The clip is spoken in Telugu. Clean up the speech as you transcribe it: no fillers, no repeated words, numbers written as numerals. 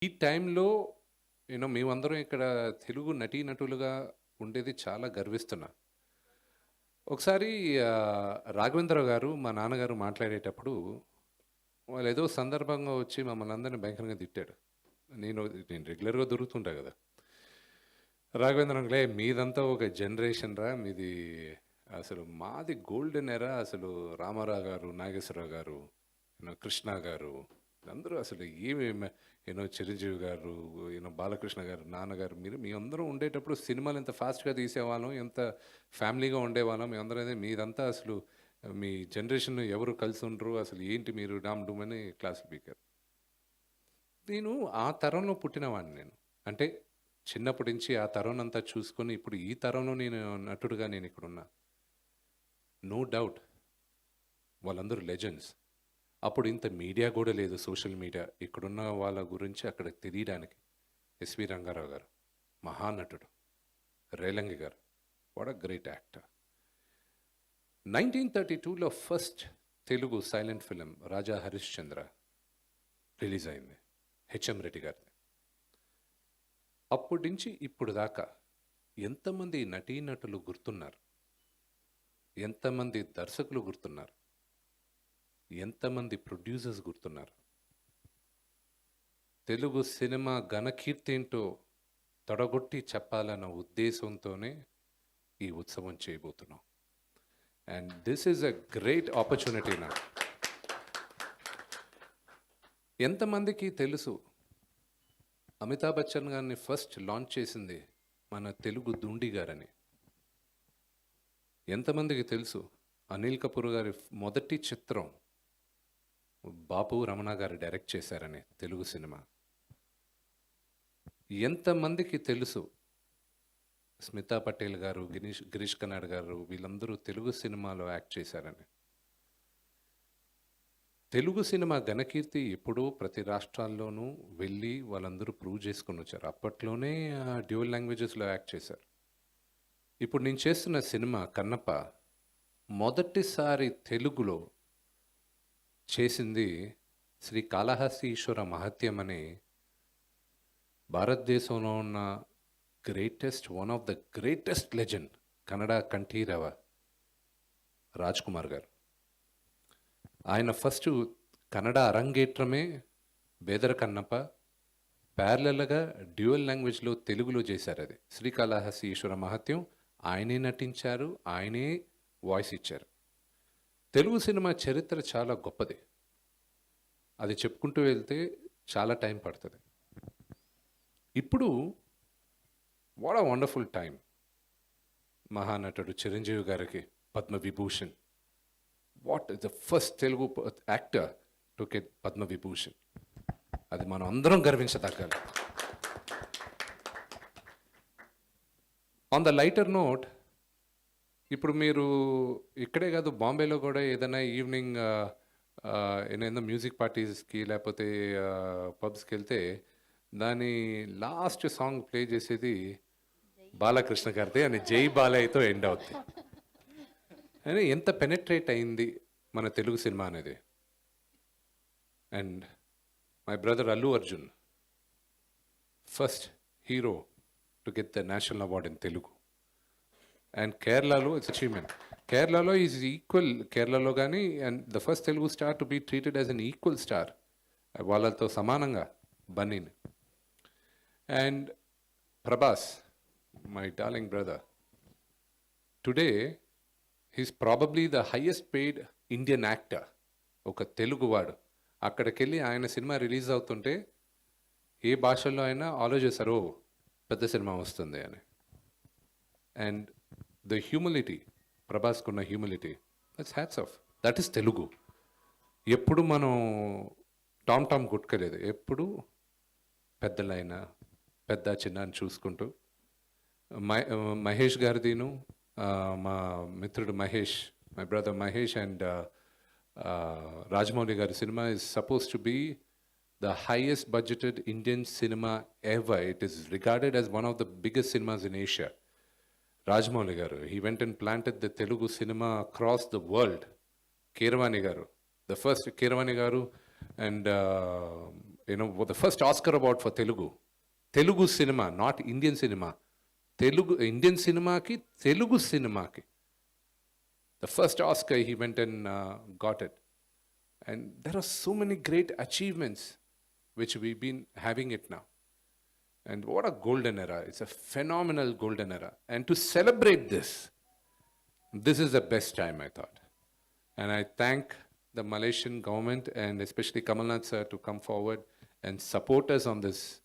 ఈ టైంలో మేమందరం ఇక్కడ తెలుగు నటీనటులుగా ఉండేది చాలా గర్విస్తున్నా. ఒకసారి 'రాఘవేంద్రరావు' గారు, మా నాన్నగారు మాట్లాడేటప్పుడు వాళ్ళేదో సందర్భంగా వచ్చి మమ్మల్ని అందరిని భయంకరంగా తిట్టాడు. నేను నేను రెగ్యులర్‌గా దొరుకుతుంటా గదా! 'రాఘవేంద్ర అంకుల్ మీదంతా ఒక జనరేషన్ రా! మీది అసలు మాది గోల్డెన్ ఎరా అసలు రామారావు గారు, నాగేశ్వరరావు గారు, కృష్ణ గారు అందరూ అసలు ఏమి చిరంజీవి గారు, బాలకృష్ణ గారు, నాన్నగారు మీరు మేమందరం ఉండేటప్పుడు సినిమాలు ఎంత ఫాస్ట్‌గా తీసేవాళ్ళం, ఎంత ఫ్యామిలీగా ఉండేవాళ్ళం. మేమందరం అదే మీదంతా అసలు మీ జనరేషన్ ఎవరు కలిసి ఉండరు. అసలు ఏంటి మీరు డామ్ డూమ్ అని క్లాసులు పీకారు. నేను ఆ తరంలో పుట్టినవాడిని నేను. అంటే చిన్నప్పటి నుంచి ఆ తరంనంతా చూసుకొని ఇప్పుడు ఈ తరంలో నేను నటుడుగా నేనిక్కడున్నా. నో డౌట్ వాళ్ళందరూ లెజెండ్స్. అప్పుడు ఇంత మీడియా గూడా లేదు, సోషల్ మీడియా. ఇక్కడున్న వాళ్ళ గురించి అక్కడికి తెలియడానికి. ఎస్‌వి రంగారావు గారు, మహానటుడు. రేలంగి గారు, వాట్ ఎ గ్రేట్ యాక్టర్. 1932లో first Telugu silent film 'Raja Harishchandra' release అయింది. హెచ్ఎం రెడ్డి గారిది. అప్పటి నుంచి ఇప్పుడు దాకా ఎంతమంది నటీనటులు గుర్తున్నారు, ఎంతమంది దర్శకులు గుర్తున్నారు, ఎంతమంది ప్రొడ్యూసర్స్ గుర్తున్నారు. తెలుగు సినిమా ఘనకీర్తి ఏంటో తొడగొట్టి చెప్పాలన్న ఉద్దేశంతోనే ఈ ఉత్సవం చేయబోతున్నాం. And this is a great opportunity నాకు. ఎంతమందికి తెలుసు అమితాబ్ బచ్చన్ గారిని ఫస్ట్ లాంచ్ చేసింది మన తెలుగు దుండి గారని? ఎంతమందికి తెలుసు అనిల్ కపూర్ గారి మొదటి చిత్రం బాపు రమణ గారు డైరెక్ట్ చేశారని తెలుగు సినిమా? ఎంతమందికి తెలుసు స్మితా పటేల్ గారు, గిరీష్ కర్నాడ్ గారు వీళ్ళందరూ తెలుగు సినిమాలో యాక్ట్ చేశారని? తెలుగు సినిమా ఘనకీర్తి ఎప్పుడూ ప్రతి రాష్ట్రాల్లోనూ వెళ్ళి వాళ్ళందరూ ప్రూవ్ చేసుకొని వచ్చారు. అప్పట్లోనే డ్యూయల్ లాంగ్వేజెస్లో యాక్ట్ చేశారు. ఇప్పుడు నేను చేస్తున్న సినిమా కన్నప్ప మొదటిసారి తెలుగులో చేసింది శ్రీ కాళహస్తి ఈశ్వర మహత్యం అనే భారతదేశంలో ఉన్న one of the greatest legend Kannada Kanteerava Rajkumar గారు. ఆయన ఫస్ట్ కన్నడ అరంగేట్రమే బేదర కన్నప్ప, ప్యారలల్గా డ్యూయల్ లాంగ్వేజ్లో తెలుగులో చేశారు. అది శ్రీకాళహస్తి ఈశ్వర మహత్యం. ఆయనే నటించారు, ఆయనే వాయిస్ ఇచ్చారు. తెలుగు సినిమా చరిత్ర చాలా గొప్పది. అది చెప్పుకుంటూ వెళ్తే చాలా టైం పడుతుంది. ఇప్పుడు వాట్ అ వండర్ఫుల్ టైం. మహానటుడు చిరంజీవి గారికి Padma Vibhushan. What is the first Telugu actor to get Padma Vibhushan. అది మనం అందరం గర్వించదగ్గాలి. ఆన్ ద లైటర్ నోట్, ఇప్పుడు మీరు ఇక్కడే కాదు బాంబేలో కూడా ఏదైనా ఈవినింగ్ ఏదైనా మ్యూజిక్ పార్టీస్కి లేకపోతే పబ్స్కి వెళ్తే దాని లాస్ట్ సాంగ్ ప్లే చేసేది బాలకృష్ణ గారిది అని జై బాలయ్యతో ఎండ్ అవుద్ది. అని ఎంత పెనెట్రేట్ అయింది మన తెలుగు సినిమా అనేది. And my brother Allu Arjun, first hero to get the national award in Telugu. And కేరళలో ఇట్స్ అచీవ్మెంట్. కేరళలో ఈజ్ ఈక్వల్, కేరళలో కానీ and the first Telugu star to be treated as an equal star, వాళ్ళతో సమానంగా బన్నీని. And Prabhas, my darling brother, today he's probably the highest paid Indian actor. ఒక తెలుగువాడు అక్కడికి వెళ్ళి ఆయన సినిమా రిలీజ్ అవుతుంటే ఏ భాషల్లో అయినా ఆలోచిస్తారు, పెద్ద సినిమా వస్తుంది అని. అండ్ ద హ్యూమిలిటీ, ప్రభాస్కున్న humility, that's hats off. That is Telugu. ఎప్పుడు మనం టామ్ కొట్టుకోలేదు. ఎప్పుడు పెద్దలైనా పెద్ద చిన్న అని చూసుకుంటూ మహేష్ గారిదిను, మా మిత్రుడు Mahesh, my brother Mahesh and Rajamouli గారి cinema is supposed to be the highest budgeted Indian cinema ever. It is regarded as one of the biggest cinemas in Asia. Rajamouli garu, he went and planted the Telugu cinema across the world. Keeravani garu, the first Keeravani garu and the first Oscar award for Telugu. Telugu cinema, not Indian cinema. Telugu, Indian cinema ki, Telugu cinema ki. The first Oscar he went and got it. And there are so many great achievements which we've been having it now. And what a golden era. It's a phenomenal golden era. And to celebrate this is the best time, I thought. And I thank the Malaysian government and especially Kamal Nath sir to come forward and support us on this